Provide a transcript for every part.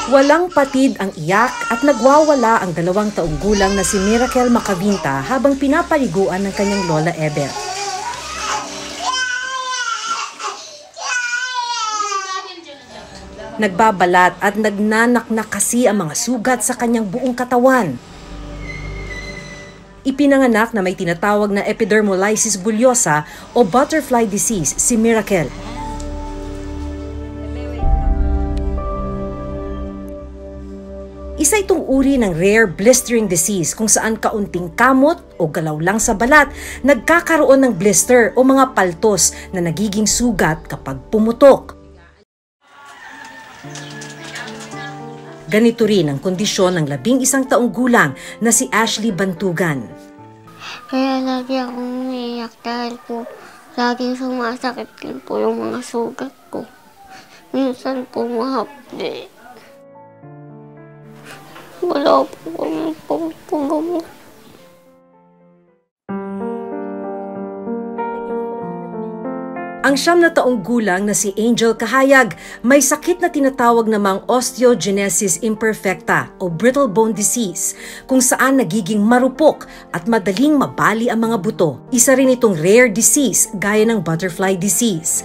Walang patid ang iyak at nagwawala ang 2 taong gulang na si Miracle Macavinta habang pinapaliguan ng kanyang lola Eber. Nagbabalat at nagnanaknak kasi ang mga sugat sa kanyang buong katawan. Ipinanganak na may tinatawag na epidermolysis bullosa o butterfly disease si Miracle. Isa itong uri ng rare blistering disease kung saan kaunting kamot o galaw lang sa balat, nagkakaroon ng blister o mga paltos na nagiging sugat kapag pumutok. Ganito rin ang kondisyon ng 11 taong gulang na si Ashley Bantugan. Kaya lagi akong umiiyak dahil po laging sumasakit din po yung mga sugat ko. Minsan po mahapdi. Wala po kami pagpagamot. Ang 9 taong gulang na si Angel Kahayag may sakit na tinatawag namang osteogenesis imperfecta o brittle bone disease kung saan nagiging marupok at madaling mabali ang mga buto. Isa rin itong rare disease gaya ng butterfly disease.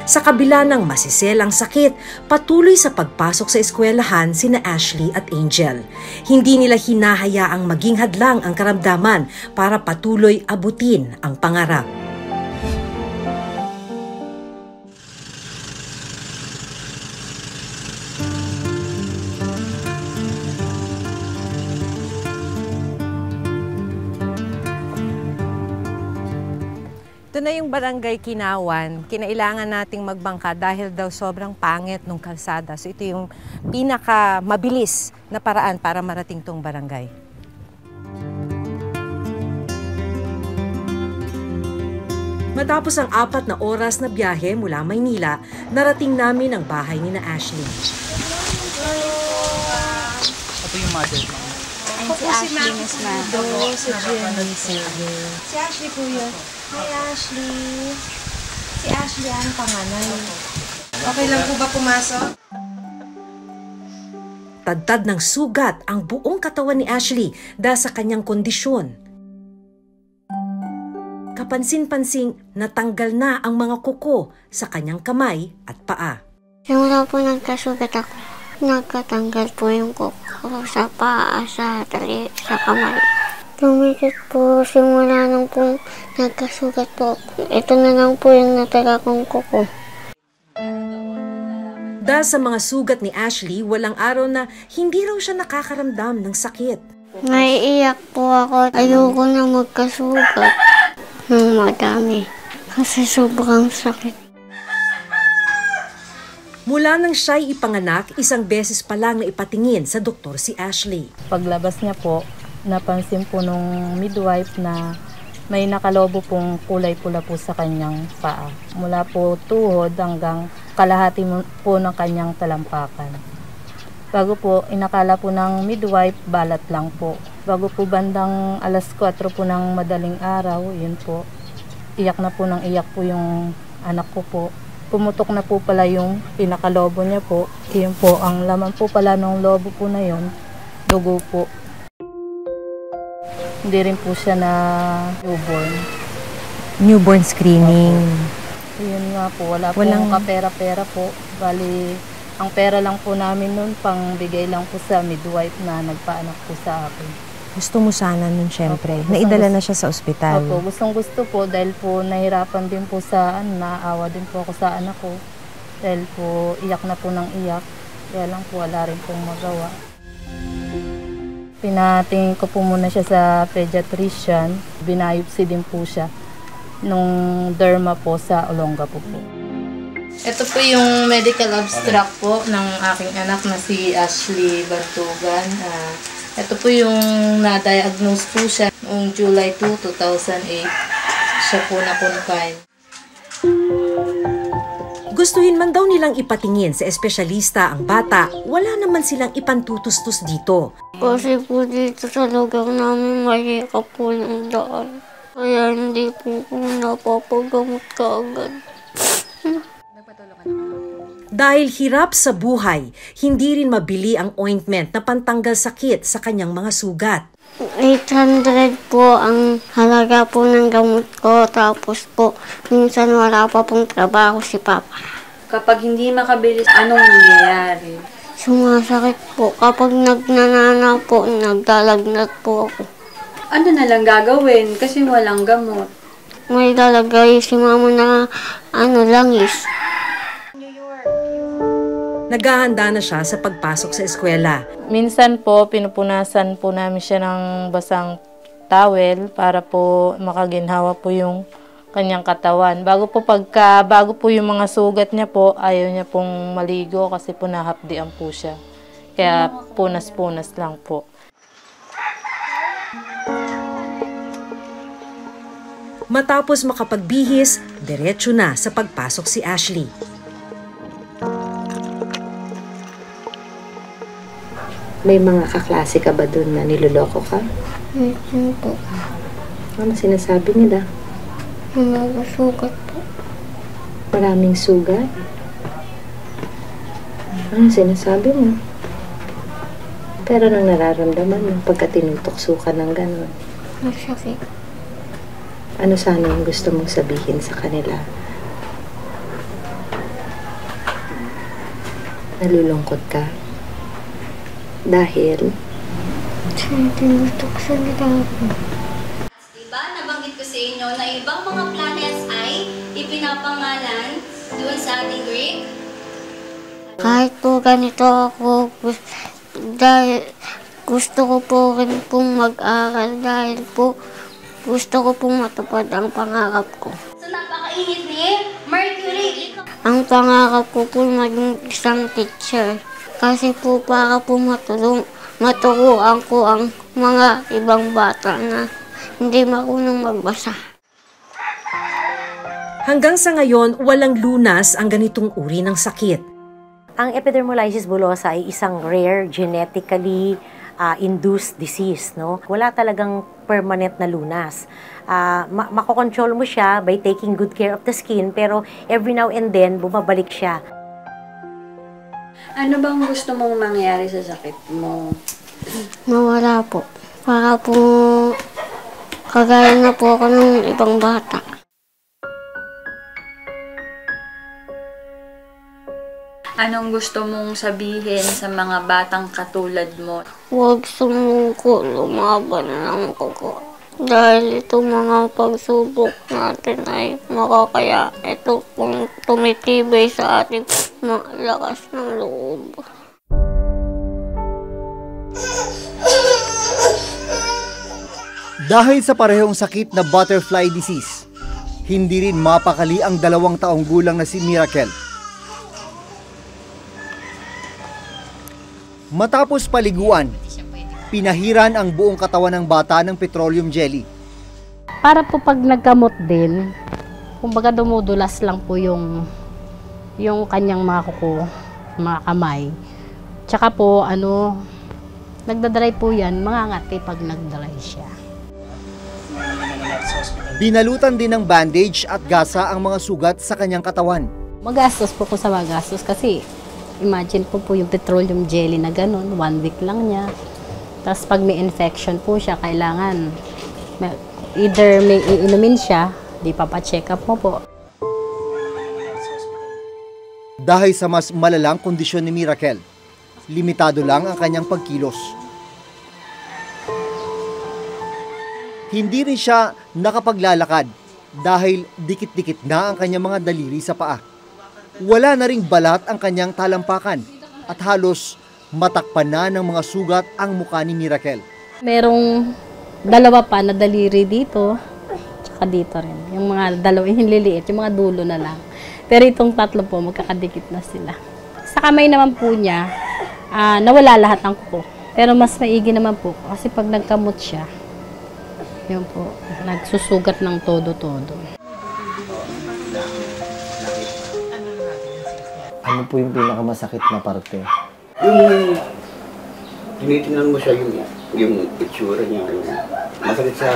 Sa kabila ng masiselang sakit, patuloy sa pagpasok sa eskwelahan sina Ashley at Angel. Hindi nila hinahayaang maging hadlang ang karamdaman para patuloy abutin ang pangarap. Ito na yung barangay Kinawan. Kinailangan nating magbangka dahil daw sobrang pangit nung kalsada. So ito yung pinaka mabilis na paraan para marating tong barangay. Matapos ang 4 na oras na biyahe mula Maynila, narating namin ang bahay ni na Ashley. Ito yung mother. Ay, si Ashley, Miss Mado. Si Jenny. Si Ashley po yun. Hi, Ashley. Si Ashley ang panganay. Okay lang po ba pumasok? Tadtad ng sugat ang buong katawan ni Ashley dahil sa kanyang kondisyon. Kapansin-pansing natanggal na ang mga kuko sa kanyang kamay at paa. Simula po nagkasugat ako, nagkatanggal po yung kuko sa paa, sa tali, sa kamay. Tumikit po, simula nung po nagkasugat po. Ito na lang po yung natira kong kuko. Dahil sa mga sugat ni Ashley, walang araw na hindi raw siya nakakaramdam ng sakit. Naiiyak po ako. Ayoko na magkasugat ng madami kasi sobrang sakit. Mula nang siya'y ipanganak, 1 beses pa lang na ipatingin sa doktor si Ashley. Paglabas niya po, napansin po nung midwife na may nakalobo pong kulay pula po sa kanyang paa. Mula po tuhod hanggang kalahati po ng kanyang talampakan. Bago po, inakala po ng midwife, balat lang po. Bago po bandang alas 4 po ng madaling araw, yun po, iyak na po ng iyak po yung anak ko po. Pumutok na po pala yung pinakalobo niya po. Yun po, ang laman po pala ng lobo po na yun, dugo po. Hindi rin po siya na newborn. Newborn screening. Yun nga po, wala pong kapera-pera po. Bali, ang pera lang po namin nun, pang bigay lang po sa midwife na nagpaanak po sa akin. Gusto mo sana nun syempre. Opo, naidala na siya sa ospital. Opo, gustong-gusto po dahil po nahirapan din po sa naawa din po ako sa anak ko. Dahil po iyak na po ng iyak. Kaya lang po wala rin pong magawa. Pinatingin ko po muna siya sa pediatrician. Binayopsi din po siya nung derma po sa Olongapo po. Ito po yung medical abstract po ng aking anak na si Ashley Bantugan. Ito po yung na-diagnose po siya noong July 2, 2008. Siya po na-confine. Gustuhin man daw nilang ipatingin sa espesyalista ang bata, wala naman silang ipantutustos dito. Kasi po dito sa lugar namin mahirap po ng daan. Kaya hindi po napapagamot kaagad. Dahil hirap sa buhay, hindi rin mabili ang ointment na pantanggal sakit sa kanyang mga sugat. 800 po ang halaga po ng gamot ko. Tapos po, minsan wala pa pong trabaho si Papa. Kapag hindi makabilis, anong nangyayari? Sumasakit po. Kapag nagnanana po, nagdalagnat po ako. Ano na lang gagawin kasi walang gamot? May lalagay si Mama na langis. Naghahanda na siya sa pagpasok sa eskwela. Minsan po, pinupunasan po namin siya ng basang towel para po makaginhawa po yung kanyang katawan. Bago po yung mga sugat niya po, ayaw niya pong maligo kasi po nahapdian po siya. Kaya punas-punas lang po. Matapos makapagbihis, diretso na sa pagpasok si Ashley. May mga kaklase ka ba doon na niloloko ka? Minsan po. Ano sinasabi nila? Mga sugat po. Maraming sugat? Ano sinasabi mo? Pero nang nararamdaman mo pagka tinutukso ka ng gano'n? Masakit. Ano sana yung gusto mong sabihin sa kanila? Nalulungkot ka? Dahil? Tinutukso nila ako. Diba, nabanggit ko sa inyo na ibang mga planets ay ipinapangalan doon sa ating Greek? Kahit po ganito ako, dahil gusto ko po rin pong mag-aral dahil po gusto ko pong matupad ang pangarap ko. So, napakainit ni Mercury. Ang pangarap ko po maging isang teacher. Kasi po para po maturuan ko ang mga ibang bata na hindi marunong magbasa. Hanggang sa ngayon, walang lunas ang ganitong uri ng sakit. Ang epidermolysis bullosa ay isang rare, genetically induced disease. No? Wala talagang permanent na lunas. Makokontrol mo siya by taking good care of the skin, pero every now and then, bumabalik siya. Ano bang gusto mong mangyari sa sakit mo? Mawala po. Para po kagaya na po ako ng ibang bata. Anong gusto mong sabihin sa mga batang katulad mo? Huwag sumuko, lumaban lang po. Dahil itong mga pagsubok natin ay makakaya ito kung tumitibay sa ating lakas ng loob. Dahil sa parehong sakit na butterfly disease, hindi rin mapakali ang 2 taong gulang na si Miracle. Matapos paliguan, pinahiran ang buong katawan ng bata ng petroleum jelly. Para po pag nagkamot din, kumbaga dumudulas lang po yung kanyang mga kuko, mga kamay. Tsaka po, nagdadry po yan, mangangati pag nagdry siya. Binalutan din ng bandage at gasa ang mga sugat sa kanyang katawan. Magastos po ko sa magastos kasi imagine po yung petroleum jelly na ganun, 1 week lang niya. Tapos pag may infection po siya, kailangan either may iinumin siya, di papacheck up mo po. Dahil sa mas malalang kondisyon ni Miracle, limitado lang ang kanyang pagkilos. Hindi rin siya nakapaglalakad dahil dikit-dikit na ang kanyang mga daliri sa paa. Wala na ring balat ang kanyang talampakan at halos matakpan na ng mga sugat ang mukha ni Miracle. Merong 2 pa na daliri dito, tsaka dito rin. Yung mga 2 yung liliit, yung mga dulo na lang. Pero itong 3 po, magkakadikit na sila. Sa kamay naman po niya, nawala lahat ng kuko. Pero mas maigi naman po, kasi pag nagkamot siya, yun po, nagsusugat ng todo-todo. Ano po yung pinakamasakit na parte? Yung tinitingnan mo siya yung itsura niya. Masakit sa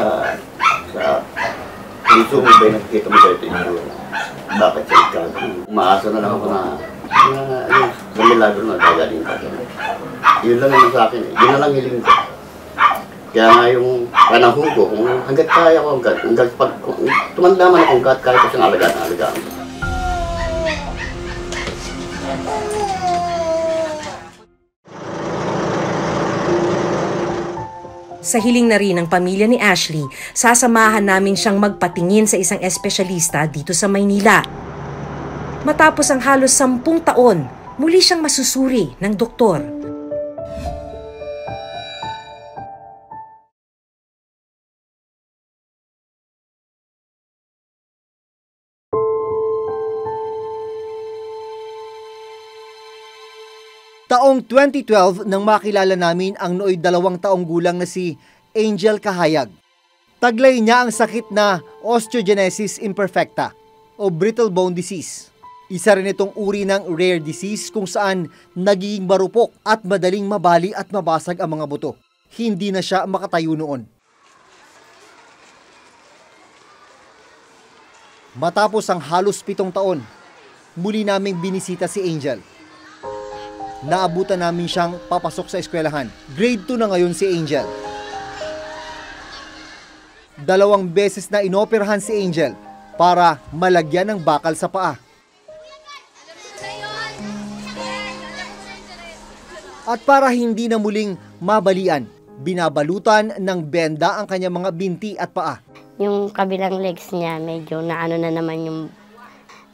puso mo ba nakikita mo sa itsura? Bakit siya ikaw? Umaasa na lang ako na Sa milagro na gagaling pa. Yun lang naman sa akin eh. Yun na lang hiling ko. Kaya nga yung panahon ko, kung hanggat kaya ko, hanggat pag tumanda man ako, hanggat kaya ko siyang alagaan. Sa hiling na rin ng pamilya ni Ashley, sasamahan namin siyang magpatingin sa isang espesyalista dito sa Maynila. Matapos ang halos 10 taon, muli siyang masusuri ng doktor. Taong 2012 nang makilala namin ang nooy 2 taong gulang na si Angel Kahayag. Taglay niya ang sakit na osteogenesis imperfecta o brittle bone disease. Isa rin itong uri ng rare disease kung saan nagiging marupok at madaling mabali at mabasag ang mga buto. Hindi na siya makatayo noon. Matapos ang halos 7 taon, muli naming binisita si Angel. Naabutan namin siyang papasok sa eskwelahan. Grade 2 na ngayon si Angel. 2 beses na inoperahan si Angel para malagyan ng bakal sa paa. At para hindi na muling mabalian, binabalutan ng benda ang kanyang mga binti at paa. Yung kabilang legs niya, medyo naano na naman yung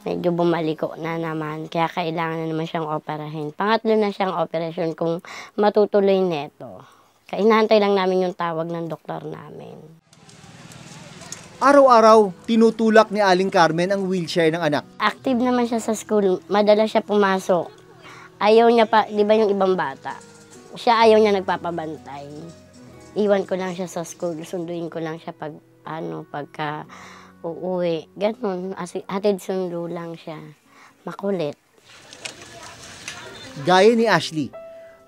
medyo bumaliko na naman, kaya kailangan na naman siyang operahin. Pangatlo na siyang operasyon kung matutuloy neto. Kaya inahantay lang namin yung tawag ng doktor namin. Araw-araw, tinutulak ni Aling Carmen ang wheelchair ng anak. Active naman siya sa school, madalas siya pumasok. Ayaw niya pa, di ba yung ibang bata? Siya ayaw niya nagpapabantay. Iwan ko lang siya sa school, sunduin ko lang siya pagka uuwi. Ganun, hatid sundo lang siya. Makulit. Gaya ni Ashley,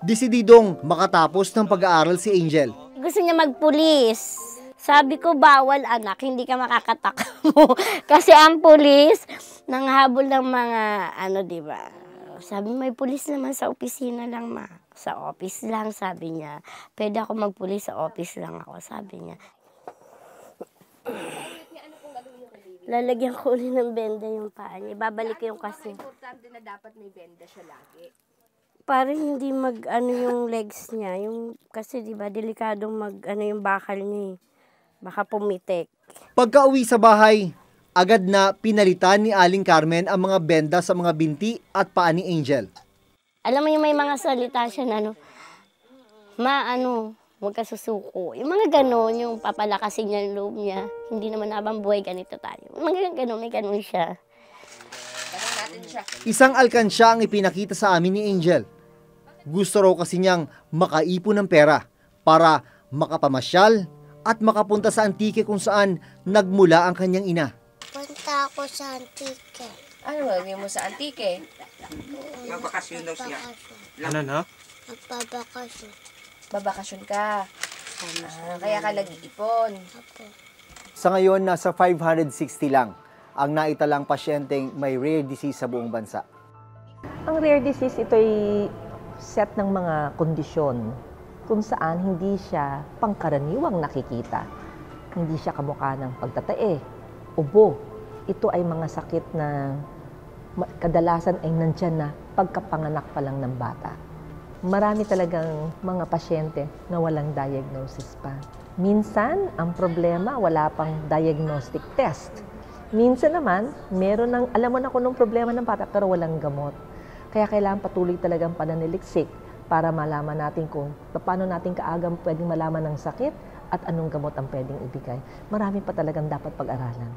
desididong makatapos ng pag-aaral si Angel. Gusto niya magpulis. Sabi ko, bawal anak, hindi ka makakatakbo. Kasi ang pulis, nanghabol ng mga, di ba? Sabi, may pulis naman sa opisina lang, ma. Sa office lang, sabi niya. Pwede ako magpulis sa office lang ako, sabi niya. Lalagyan ko ulit ng benda yung paa niya. Babalik ko yung kasi. Importante na dapat may benda siya lagi. Para hindi yung legs niya. Kasi diba, delikadong yung bakal niya. Baka pumitik. Pagka-uwi sa bahay, agad na pinalitan ni Aling Carmen ang mga benda sa mga binti at paa ni Angel. Alam mo yung may mga salita siya na huwag ka susuko. Yung mga ganon, yung papalakasin niya yung loob niya. Hindi naman habang buhay ganito tayo. Mga ganon, may ganon siya. Isang alkansya ang ipinakita sa amin ni Angel. Gusto raw kasi niyang makaipon ng pera para makapamasyal at makapunta sa Antique kung saan nagmula ang kanyang ina. Punta ako sa Antique. Ano gagawin mo sa Antique? Magbakasyon daw siya. Ano? Magbabakasyon. Babakasyon ka. Kaya ka nag-iipon. Sa ngayon, nasa 560 lang ang naitalang pasyenteng may rare disease sa buong bansa. Ang rare disease, ito'y set ng mga kondisyon kung saan hindi siya pangkaraniwang nakikita. Hindi siya kamukha ng pagtatae, ubo. Ito ay mga sakit na kadalasan ay nandyan na pagkapanganak pa lang ng bata. Marami talagang mga pasyente na walang diagnosis pa. Minsan, ang problema, wala pang diagnostic test. Minsan naman, meron ng, alam mo na kung anong problema ng bata pero walang gamot. Kaya kailangan patuloy talagang pananaliksik para malaman natin kung paano natin kaagam pwedeng malaman ng sakit at anong gamot ang pwedeng ibigay. Marami pa talagang dapat pag-aralan.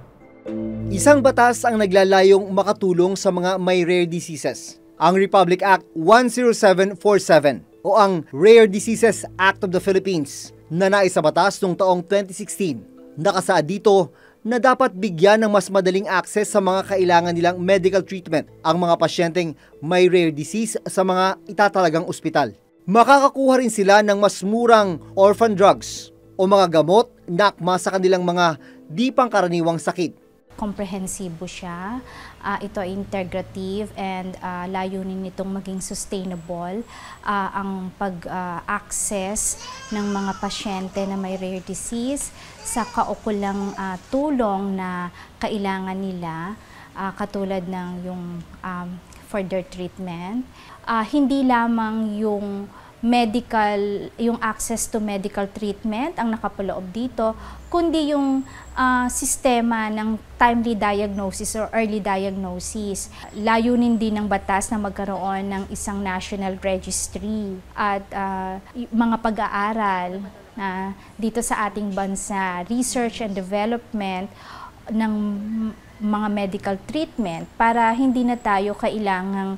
Isang batas ang naglalayong makatulong sa mga may rare diseases. Ang Republic Act 10747 o ang Rare Diseases Act of the Philippines na naisabatas noong taong 2016. Nakasaad dito na dapat bigyan ng mas madaling access sa mga kailangan nilang medical treatment ang mga pasyenteng may rare disease sa mga itatalagang ospital. Makakakuha rin sila ng mas murang orphan drugs o mga gamot na akma sa kanilang mga di pangkaraniwang sakit. komprehensibo siya. Ito ay integrative and layunin nitong maging sustainable ang pag-access ng mga pasyente na may rare disease sa kaukulang tulong na kailangan nila, katulad ng yung further treatment. Hindi lamang yung access to medical treatment ang nakapaloob dito, kundi yung sistema ng timely diagnosis or early diagnosis. Layunin din ng batas na magkaroon ng isang national registry at mga pag-aaral na dito sa ating bansa, research and development ng mga medical treatment para hindi na tayo kailangang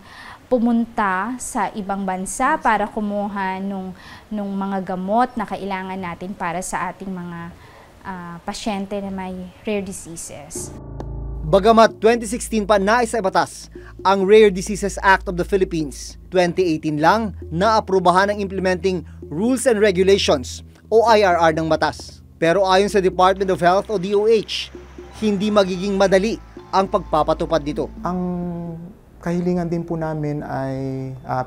pumunta sa ibang bansa para kumuha nung mga gamot na kailangan natin para sa ating mga pasyente na may rare diseases. Bagamat 2016 pa naisabatas ang Rare Diseases Act of the Philippines, 2018 lang naaprubahan ang Implementing Rules and Regulations o IRR ng batas. Pero ayon sa Department of Health o DOH, hindi magiging madali ang pagpapatupad nito. Ang kahilingan din po namin ay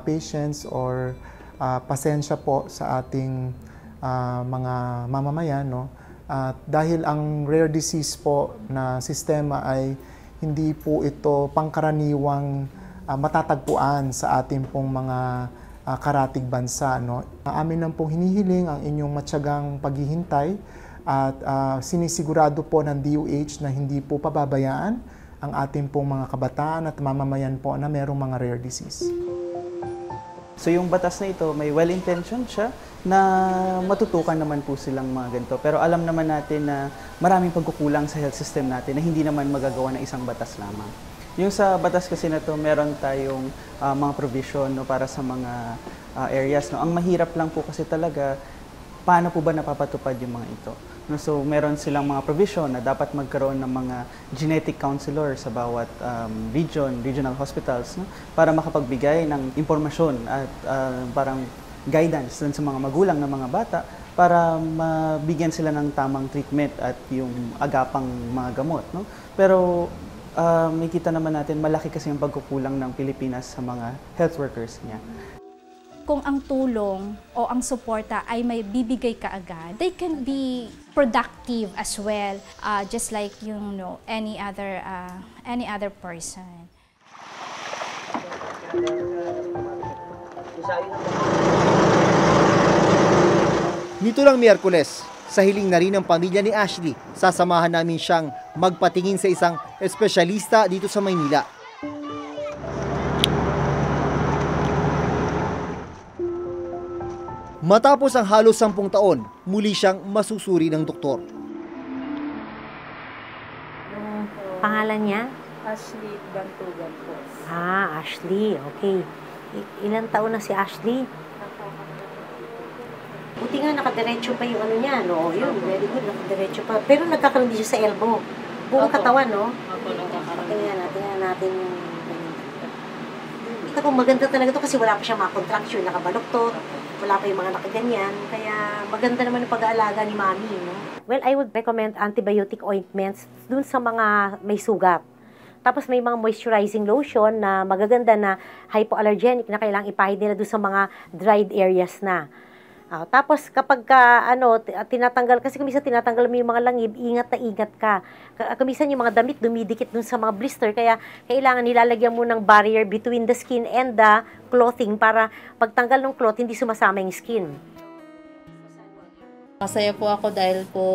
patience or pasensya po sa ating mga mamamayan, no? Dahil ang rare disease po na sistema ay hindi po ito pangkaraniwang matatagpuan sa ating pong mga karatig bansa, no? Amin lang pong hinihiling ang inyong matyagang paghihintay at sinisigurado po ng DOH na hindi po pababayaan ang ating pong mga kabataan at mamamayan po na mayroong mga rare disease. So yung batas na ito, may well-intentioned siya na matutukan naman po silang mga ganito. Pero alam naman natin na maraming pagkukulang sa health system natin na hindi naman magagawa ng isang batas lamang. Yung sa batas kasi na ito, meron tayong mga provision, no, para sa mga areas. No? Ang mahirap lang po kasi talaga, paano po ba napapatupad yung mga ito? No, so meron silang mga provision na dapat magkaroon ng mga genetic counselor sa bawat regional hospitals, no, para makapagbigay ng impormasyon at parang guidance dun sa mga magulang ng mga bata para mabigyan sila ng tamang treatment at yung agapang mga gamot. No? Pero may kita naman natin malaki kasi yung pagkukulang ng Pilipinas sa mga health workers niya. Kung ang tulong o ang suporta ay may bibigay kaagad, they can be productive as well, just like any other person. Nito lang Miyerkules, sa hiling na rin ng pamilya ni Ashley, sasamahan namin siyang magpatingin sa isang espesyalista dito sa Maynila. Matapos ang halos 10 taon, muli siyang masusuri ng doktor. Anong pangalan niya? Ashley Bantugan po. Ashley. Okay. Ilan taon na si Ashley? Buti nga nakadiretso pa yung ano niya, no? Yun, very good, nakadiretso pa. Pero nagkakaroon din siya sa elbow. Buong katawan, no? Opo, nagkakaroon. Tingnan natin yung... Ito kung maganda talaga to kasi wala pa siya mga contraction, nakabaloktot. Wala pa yung mga nakaganyan, kaya maganda naman yung pag-aalaga ni Mami, no? Well, I would recommend antibiotic ointments dun sa mga may sugat. Tapos may mga moisturizing lotion na magaganda na hypoallergenic na kailangang ipahid nila dun sa mga dried areas na. Tapos kapag tinatanggal, kasi kumisa tinatanggal mo yung mga langib, ingat na ingat ka. Kumisan yung mga damit dumidikit dun sa mga blister, kaya kailangan nilalagyan mo ng barrier between the skin and the clothing para pagtanggal ng cloth, hindi sumasama yung skin. Masaya po ako dahil po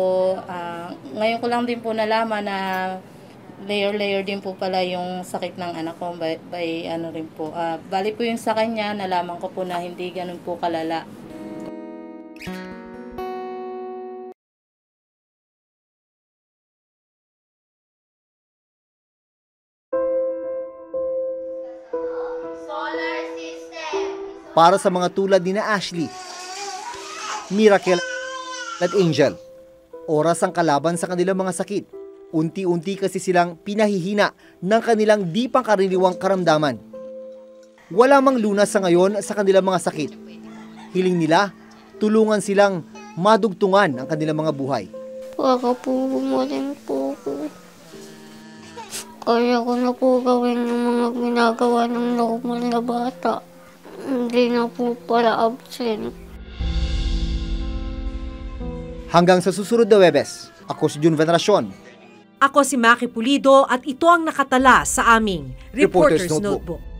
ngayon ko lang din po nalaman na layer din po pala yung sakit ng anak ko by ano rin po. Bali po yung sa kanya, nalaman ko po na hindi ganun po kalala. Para sa mga tulad ni na Ashley, Miracle at Angel, oras ang kalaban sa kanilang mga sakit. Unti-unti kasi silang pinahihina ng kanilang di pangkaraniwang karamdaman. Wala mang lunas sa ngayon sa kanilang mga sakit. Hiling nila, tulungan silang madugtungan ang kanilang mga buhay. Baka po gumaling po ako. Kaya ko na po gawin yung mga ginagawa ng normal na bata. Hindi na po pala absent. Hanggang sa susunod na Webes, ako si Jun Veneracion. Ako si Maki Pulido at ito ang nakatala sa aming Reporter's Notebook.